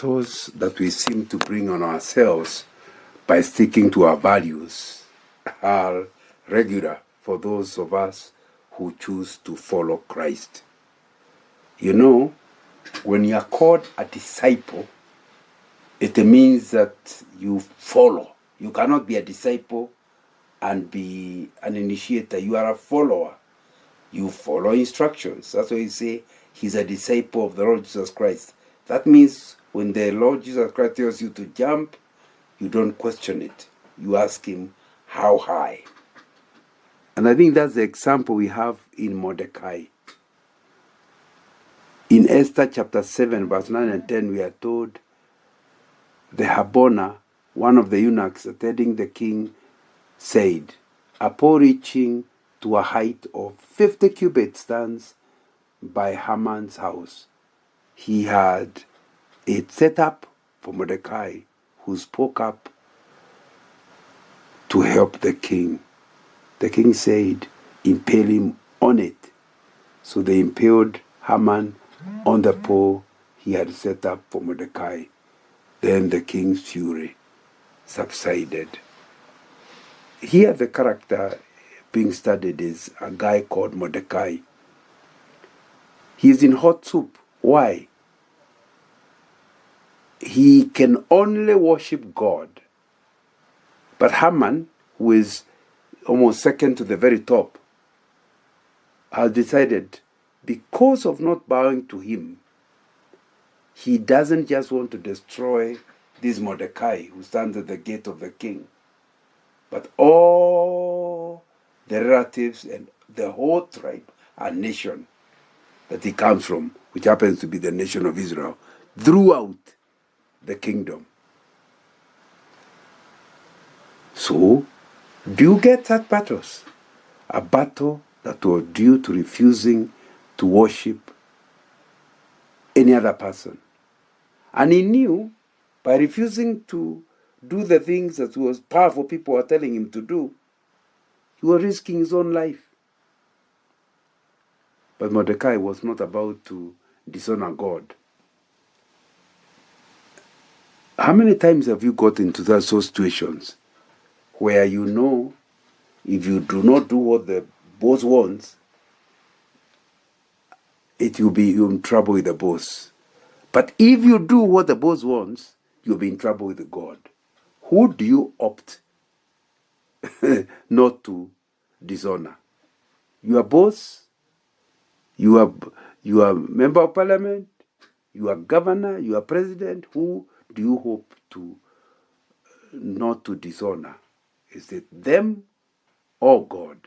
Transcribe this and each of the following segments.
battles that we seem to bring on ourselves by sticking to our values are regular for those of us who choose to follow Christ. You know, when you are called a disciple, it means that you follow. You cannot be a disciple and be an initiator. You are a follower. You follow instructions. That's why you say he's a disciple of the Lord Jesus Christ. That means when the Lord Jesus Christ tells you to jump, you don't question it. You ask him, how high? And I think that's the example we have in Mordecai. In Esther chapter 7, verse 9 and 10, we are told the Habona, one of the eunuchs attending the king, said, a pole reaching to a height of 50 cubits stands by Haman's house. He had it set up for Mordecai, who spoke up to help the king. The king said, impale him on it. So they impaled Haman on the pole he had set up for Mordecai. Then the king's fury subsided. Here the character being studied is a guy called Mordecai. He's in hot soup. Why? He can only worship God. But Haman, who is almost second to the very top, has decided, because of not bowing to him, he doesn't just want to destroy this Mordecai who stands at the gate of the king, but all the relatives and the whole tribe and nation that he comes from, which happens to be the nation of Israel, throughout the kingdom. So, do you get that battles? A battle that was due to refusing to worship any other person. And he knew by refusing to do the things that was powerful people were telling him to do, he was risking his own life. But Mordecai was not about to dishonor God. How many times have you got into those situations where you know if you do not do what the boss wants, it will be you're in trouble with the boss. But if you do what the boss wants, you'll be in trouble with God. Who do you opt not to dishonor? Your boss? You are member of parliament? You are governor? You are president? Who do you hope to not to dishonor? Is it them or God?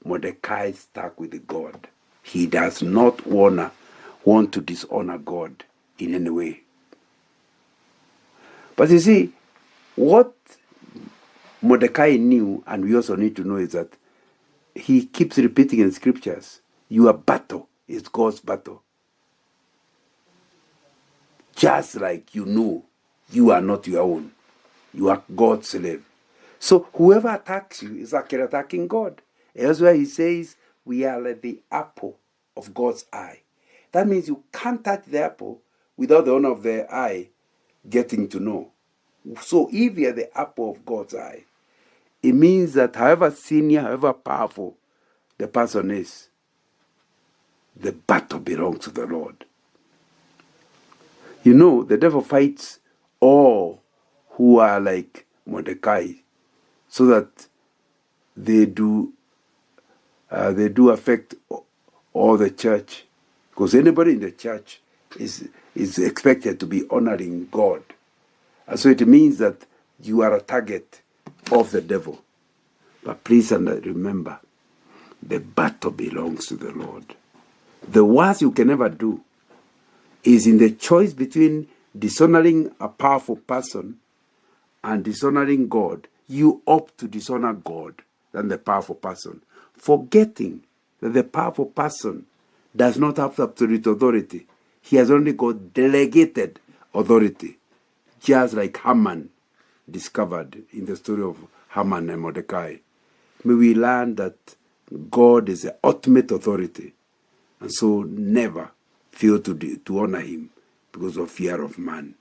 Mordecai stuck with God. He does not want to dishonor God in any way. But you see, what Mordecai knew, and we also need to know, is that he keeps repeating in scriptures, your battle is God's battle. Just like you know you are not your own. You are God's slave. So whoever attacks you is actually attacking God. Elsewhere he says, we are like the apple of God's eye. That means you can't touch the apple without the owner of the eye getting to know. So if you are the apple of God's eye, it means that however senior, however powerful the person is, the battle belongs to the Lord. You know, the devil fights all who are like Mordecai so that they do affect all the church. Because anybody in the church is expected to be honoring God. And so it means that you are a target of the devil. But please remember, the battle belongs to the Lord. The worst you can ever do is in the choice between dishonoring a powerful person and dishonoring God. You opt to dishonor God than the powerful person, forgetting that the powerful person does not have absolute authority. He has only got delegated authority, just like Haman discovered in the story of Haman and Mordecai. May we learn that God is the ultimate authority, and so never fail to honor him because of fear of man.